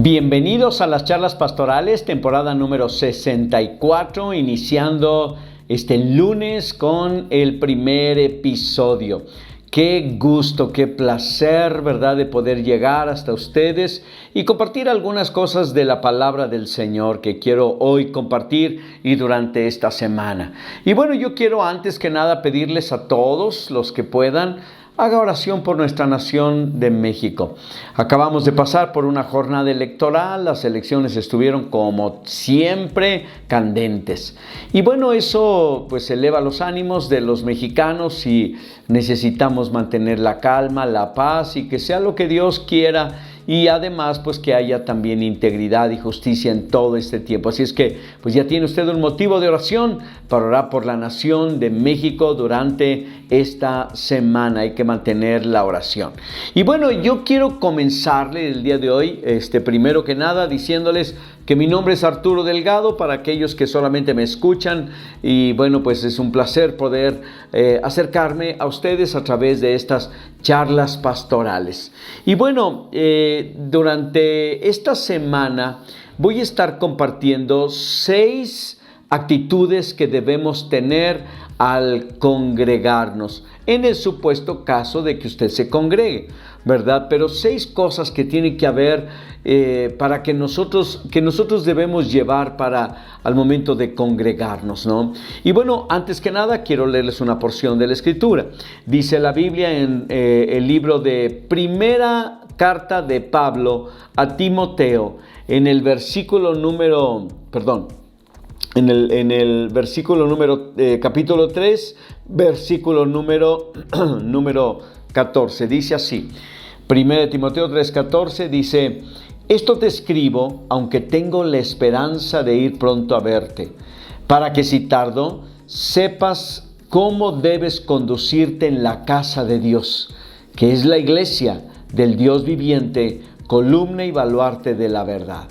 Bienvenidos a las charlas pastorales, temporada número 64, iniciando este lunes con el primer episodio. Qué gusto, qué placer, ¿verdad?, de poder llegar hasta ustedes y compartir algunas cosas de la palabra del Señor que quiero hoy compartir y durante esta semana. Y bueno, yo quiero antes que nada pedirles a todos los que puedan, haga oración por nuestra nación de México. Acabamos de pasar por una jornada electoral, las elecciones estuvieron como siempre candentes. Y bueno, eso pues eleva los ánimos de los mexicanos y necesitamos mantener la calma, la paz y que sea lo que Dios quiera. Y además, pues que haya también integridad y justicia en todo este tiempo. Así es que, pues ya tiene usted un motivo de oración para orar por la nación de México durante esta semana. Hay que mantener la oración. Y bueno, yo quiero comenzarle el día de hoy, primero que nada, diciéndoles que mi nombre es Arturo Delgado, para aquellos que solamente me escuchan. Y bueno, pues es un placer poder acercarme a ustedes a través de estas charlas pastorales. Y bueno, durante esta semana voy a estar compartiendo 6 actitudes que debemos tener al congregarnos, en el supuesto caso de que usted se congregue, ¿verdad? Pero 6 cosas que tiene que haber para que nosotros debemos llevar para al momento de congregarnos, ¿no? Y bueno, antes que nada quiero leerles una porción de la Escritura. Dice la Biblia en el libro de Primera Carta de Pablo a Timoteo, en el versículo número, capítulo 3, versículo número 14, dice así. 1 Timoteo 3:14 dice: esto te escribo, aunque tengo la esperanza de ir pronto a verte, para que si tardo, sepas cómo debes conducirte en la casa de Dios, que es la iglesia del Dios viviente, columna y baluarte de la verdad.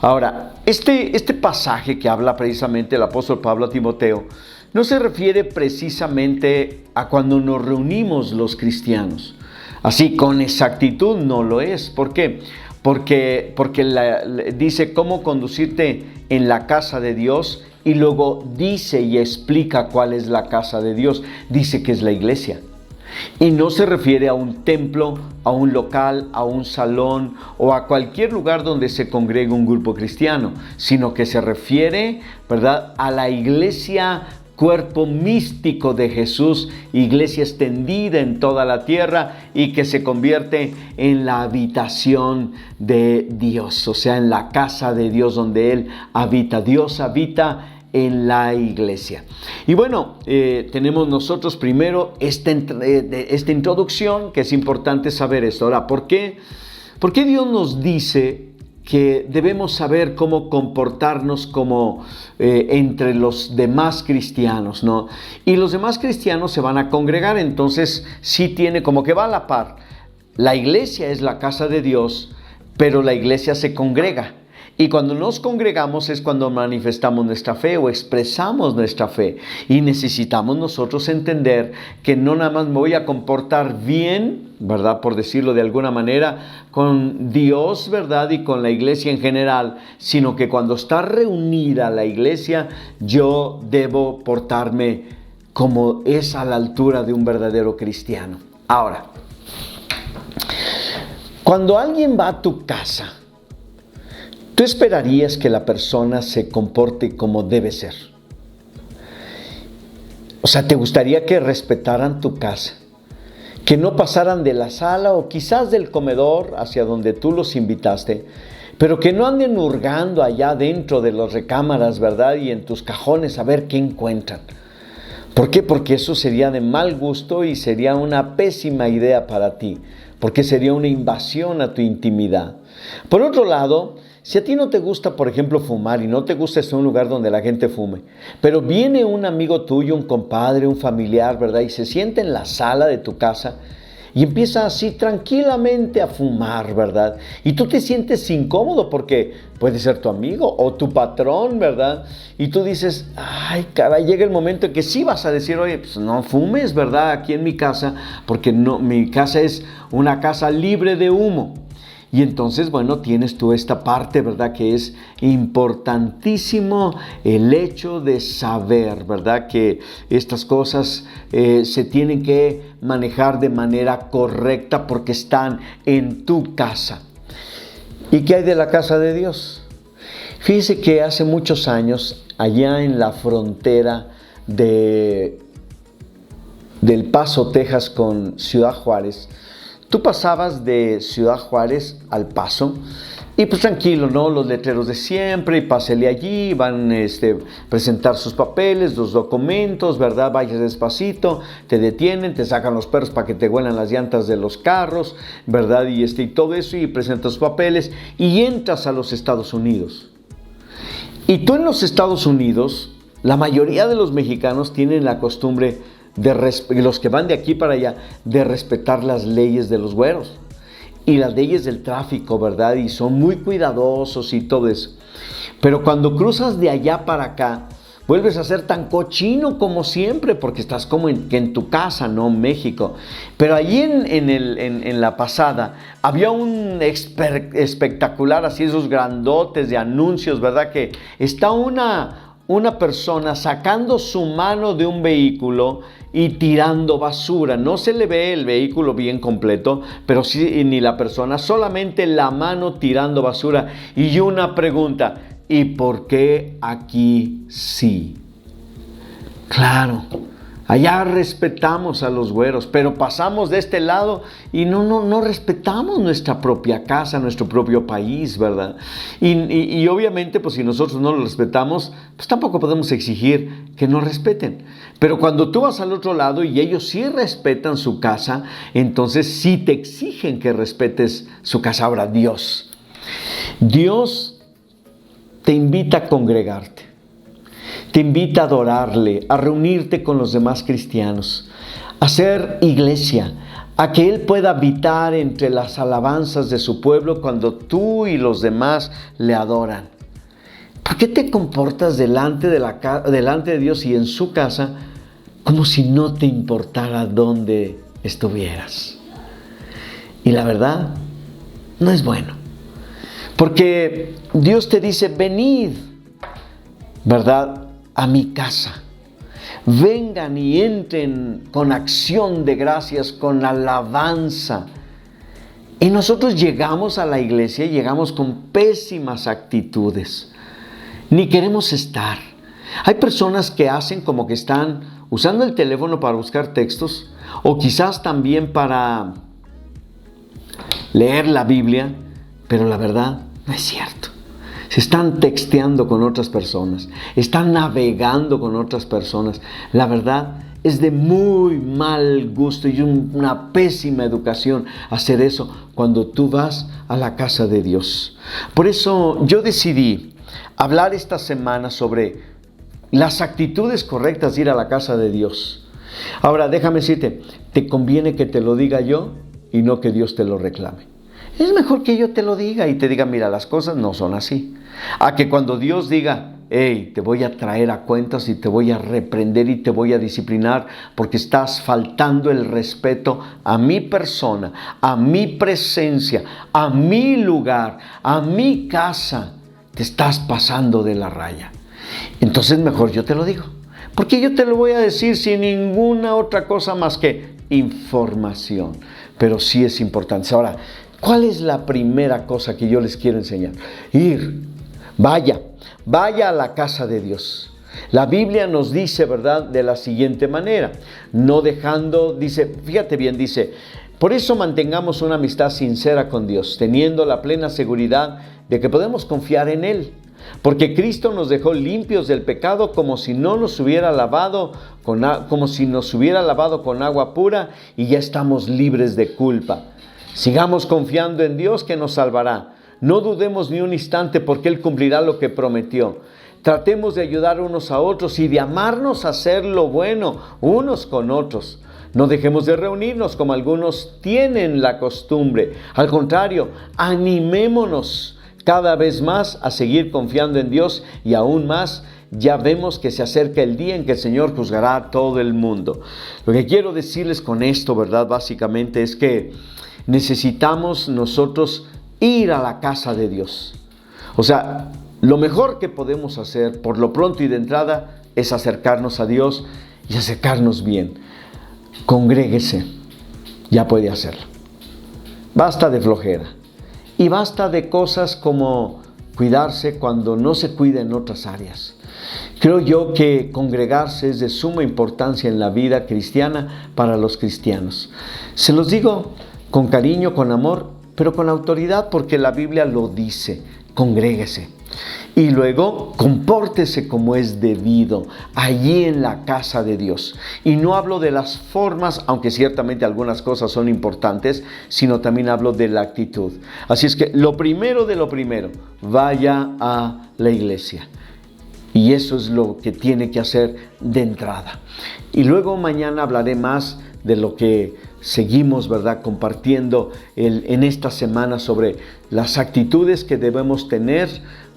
Ahora, este pasaje que habla precisamente el apóstol Pablo a Timoteo, no se refiere precisamente a cuando nos reunimos los cristianos. Así, con exactitud no lo es. ¿Por qué? Porque dice cómo conducirte en la casa de Dios y luego dice y explica cuál es la casa de Dios. Dice que es la iglesia. Y no se refiere a un templo, a un local, a un salón o a cualquier lugar donde se congregue un grupo cristiano, sino que se refiere, ¿verdad?, a la iglesia, cuerpo místico de Jesús, iglesia extendida en toda la tierra y que se convierte en la habitación de Dios, o sea, en la casa de Dios donde Él habita. Dios habita en la iglesia. Y bueno, tenemos nosotros primero esta introducción, que es importante saber esto. Ahora, ¿por qué Dios nos dice que debemos saber cómo comportarnos como entre los demás cristianos, ¿no? Y los demás cristianos se van a congregar, entonces sí tiene como que va a la par. La iglesia es la casa de Dios, pero la iglesia se congrega. Y cuando nos congregamos es cuando manifestamos nuestra fe o expresamos nuestra fe. Y necesitamos nosotros entender que no nada más me voy a comportar bien, ¿verdad?, por decirlo de alguna manera, con Dios, ¿verdad?, y con la iglesia en general, sino que cuando está reunida la iglesia, yo debo portarme como es a la altura de un verdadero cristiano. Ahora, cuando alguien va a tu casa, ¿tú esperarías que la persona se comporte como debe ser? O sea, ¿te gustaría que respetaran tu casa? Que no pasaran de la sala o quizás del comedor hacia donde tú los invitaste, pero que no anden hurgando allá dentro de las recámaras, ¿verdad?, y en tus cajones a ver qué encuentran. ¿Por qué? Porque eso sería de mal gusto y sería una pésima idea para ti, porque sería una invasión a tu intimidad. Por otro lado, si a ti no te gusta, por ejemplo, fumar y no te gusta estar en un lugar donde la gente fume, pero viene un amigo tuyo, un compadre, un familiar, ¿verdad?, y se sienta en la sala de tu casa y empieza así tranquilamente a fumar, ¿verdad? Y tú te sientes incómodo porque puede ser tu amigo o tu patrón, ¿verdad? Y tú dices, ay, caray, llega el momento en que sí vas a decir, oye, pues no fumes, ¿verdad?, aquí en mi casa, porque no, mi casa es una casa libre de humo. Y entonces, bueno, tienes tú esta parte, ¿verdad? Que es importantísimo el hecho de saber, ¿verdad? Que estas cosas se tienen que manejar de manera correcta porque están en tu casa. ¿Y qué hay de la casa de Dios? Fíjese que hace muchos años, allá en la frontera del Paso, Texas con Ciudad Juárez, tú pasabas de Ciudad Juárez al Paso y pues tranquilo, ¿no? Los letreros de siempre, y pásele allí, van a presentar sus papeles, los documentos, ¿verdad? Vayas despacito, te detienen, te sacan los perros para que te huelan las llantas de los carros, ¿verdad? Y todo eso, y presentas sus papeles y entras a los Estados Unidos. Y tú en los Estados Unidos, la mayoría de los mexicanos tienen la costumbre los que van de aquí para allá, de respetar las leyes de los güeros y las leyes del tráfico, ¿verdad? Y son muy cuidadosos y todo eso. Pero cuando cruzas de allá para acá, vuelves a ser tan cochino como siempre, porque estás como en tu casa, ¿no? México. Pero allí en la pasada había un espectacular, así esos grandotes de anuncios, ¿verdad? Que está una persona sacando su mano de un vehículo y tirando basura. No se le ve el vehículo bien completo, pero sí, ni la persona, solamente la mano tirando basura. Y una pregunta: ¿y por qué aquí sí? Claro, allá respetamos a los güeros, pero pasamos de este lado y no respetamos nuestra propia casa, nuestro propio país, ¿verdad? Y obviamente, pues si nosotros no lo respetamos, pues tampoco podemos exigir que nos respeten. Pero cuando tú vas al otro lado y ellos sí respetan su casa, entonces sí te exigen que respetes su casa. Ahora, Dios te invita a congregarte. Te invita a adorarle, a reunirte con los demás cristianos, a ser iglesia, a que Él pueda habitar entre las alabanzas de su pueblo cuando tú y los demás le adoran. ¿Por qué te comportas delante de Dios y en su casa como si no te importara dónde estuvieras? Y la verdad, no es bueno. Porque Dios te dice: venid, ¿verdad?, a mi casa. Vengan y entren con acción de gracias, con alabanza. Y nosotros llegamos a la iglesia y llegamos con pésimas actitudes. Ni queremos estar. Hay personas que hacen como que están usando el teléfono para buscar textos, o quizás también para leer la Biblia, pero la verdad no es cierto. Se están texteando con otras personas, están navegando con otras personas. La verdad es de muy mal gusto y una pésima educación hacer eso cuando tú vas a la casa de Dios. Por eso yo decidí hablar esta semana sobre las actitudes correctas de ir a la casa de Dios. Ahora, déjame decirte, te conviene que te lo diga yo y no que Dios te lo reclame. Es mejor que yo te lo diga y te diga: mira, las cosas no son así. A que cuando Dios diga: hey, te voy a traer a cuentas y te voy a reprender y te voy a disciplinar porque estás faltando el respeto a mi persona, a mi presencia, a mi lugar, a mi casa. Te estás pasando de la raya. Entonces mejor yo te lo digo. Porque yo te lo voy a decir sin ninguna otra cosa más que información. Pero sí es importante. Ahora, ¿cuál es la primera cosa que yo les quiero enseñar? Vaya a la casa de Dios. La Biblia nos dice, ¿verdad?, de la siguiente manera, fíjate bien, dice: por eso mantengamos una amistad sincera con Dios, teniendo la plena seguridad de que podemos confiar en Él. Porque Cristo nos dejó limpios del pecado como si nos hubiera lavado con agua pura, y ya estamos libres de culpa. Sigamos confiando en Dios, que nos salvará. No dudemos ni un instante, porque Él cumplirá lo que prometió. Tratemos de ayudar unos a otros y de amarnos a hacer lo bueno unos con otros. No dejemos de reunirnos como algunos tienen la costumbre. Al contrario, animémonos cada vez más a seguir confiando en Dios, y aún más, ya vemos que se acerca el día en que el Señor juzgará a todo el mundo. Lo que quiero decirles con esto, ¿verdad?, básicamente es que necesitamos nosotros ir a la casa de Dios. O sea, lo mejor que podemos hacer por lo pronto y de entrada es acercarnos a Dios y acercarnos bien. Congréguese, ya puede hacerlo. Basta de flojera y basta de cosas como cuidarse cuando no se cuida en otras áreas. Creo yo que congregarse es de suma importancia en la vida cristiana para los cristianos. Se los digo con cariño, con amor, pero con autoridad porque la Biblia lo dice. Congréguese. Y luego, compórtese como es debido, allí en la casa de Dios. Y no hablo de las formas, aunque ciertamente algunas cosas son importantes, sino también hablo de la actitud. Así es que lo primero de lo primero, vaya a la iglesia. Y eso es lo que tiene que hacer de entrada. Y luego mañana hablaré más de lo que seguimos, ¿verdad?, compartiendo en esta semana sobre las actitudes que debemos tener,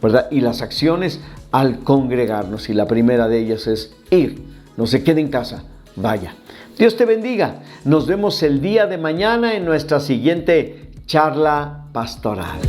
¿verdad?, y las acciones al congregarnos. Y la primera de ellas es ir. No se quede en casa, vaya. Dios te bendiga. Nos vemos el día de mañana en nuestra siguiente charla pastoral.